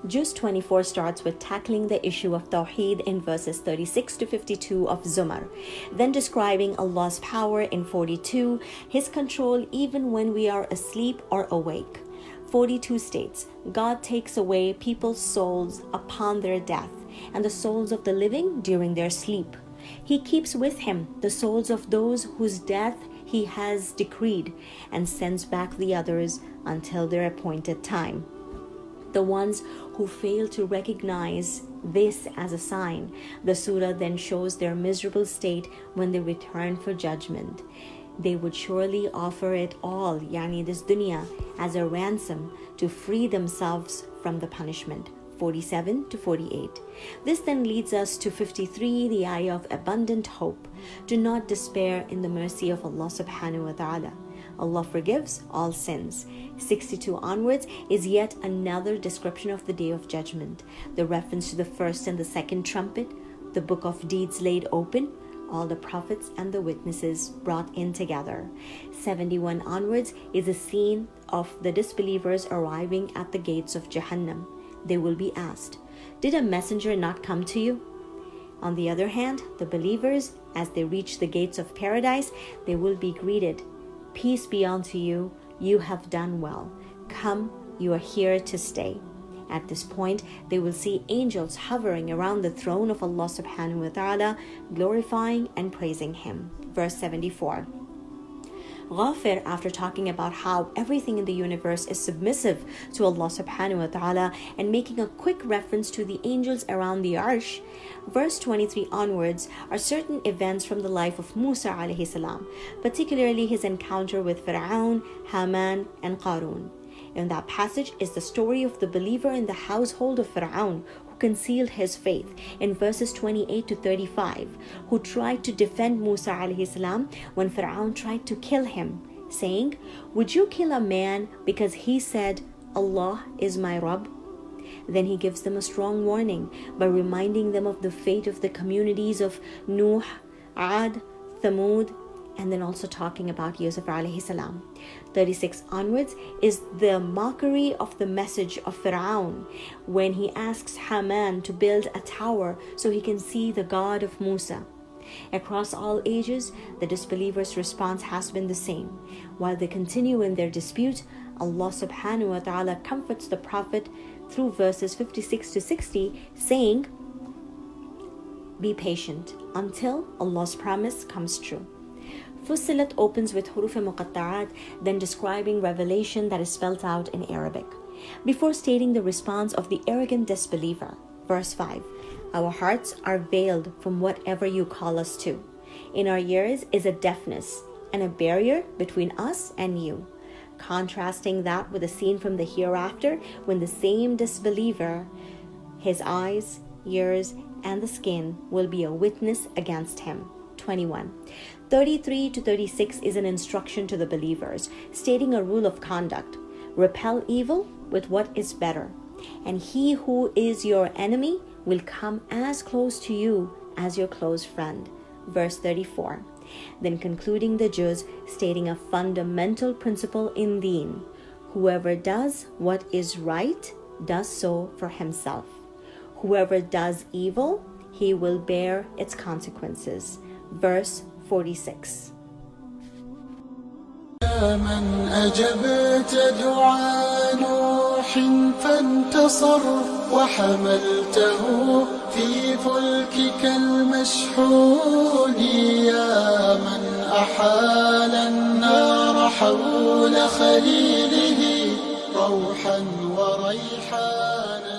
Juz 24 starts with tackling the issue of Tawheed in verses 36 to 52 of Zumar, then describing Allah's power in 42, His control even when we are asleep or awake. 42 states, God takes away people's souls upon their death, and the souls of the living during their sleep. He keeps with Him the souls of those whose death He has decreed, and sends back the others until their appointed time. The ones who fail to recognize this as a sign, the surah then shows their miserable state when they return for judgment. They would surely offer it all, yani this dunya, as a ransom to free themselves from the punishment. 47 to 48. This then leads us to 53, the ayah of abundant hope. Do not despair in the mercy of Allah subhanahu wa ta'ala. Allah forgives all sins. 62 onwards is yet another description of the Day of Judgment. The reference to the first and the second trumpet, the book of deeds laid open, all the prophets and the witnesses brought in together. 71 onwards is a scene of the disbelievers arriving at the gates of Jahannam. They will be asked, did a messenger not come to you? On the other hand, the believers, as they reach the gates of paradise, they will be greeted, peace be unto you, you have done well. Come, you are here to stay. At this point, they will see angels hovering around the throne of Allah subhanahu wa ta'ala, glorifying and praising Him. Verse 74. Ghafir, after talking about how everything in the universe is submissive to Allah subhanahu wa ta'ala and making a quick reference to the angels around the arsh, verse 23 onwards are certain events from the life of Musa alayhi salam, particularly his encounter with Fir'aun, Haman, and Qarun. In that passage is the story of the believer in the household of Fir'aun who concealed his faith in verses 28 to 35, who tried to defend Musa alayhi salam when Fir'aun tried to kill him, saying, would you kill a man because he said, Allah is my Rabb? Then he gives them a strong warning by reminding them of the fate of the communities of Nuh, Ad, Thamud, and then also talking about Yusuf alayhi salam. 36 onwards is the mockery of the message of Fir'aun when he asks Haman to build a tower so he can see the God of Musa. Across all ages, the disbelievers' response has been the same. While they continue in their dispute, Allah subhanahu wa ta'ala comforts the Prophet through verses 56 to 60, saying, be patient until Allah's promise comes true. Fussilat opens with huruf muqatta'at, then describing revelation that is spelt out in Arabic, before stating the response of the arrogant disbeliever. Verse 5, our hearts are veiled from whatever you call us to. In our ears is a deafness and a barrier between us and you. Contrasting that with a scene from the hereafter when the same disbeliever, his eyes, ears, and the skin will be a witness against him. 21. 33 to 36 is an instruction to the believers, stating a rule of conduct. Repel evil with what is better, and he who is your enemy will come as close to you as your close friend. Verse 34. Then concluding the juz, stating a fundamental principle in deen. Whoever does what is right does so for himself. Whoever does evil, he will bear its consequences. Verse 46. من أجبت دعاء نوح فانتصر وحملته في فلكك المشحون يا من أحال النار حول خليله روحا وريحانا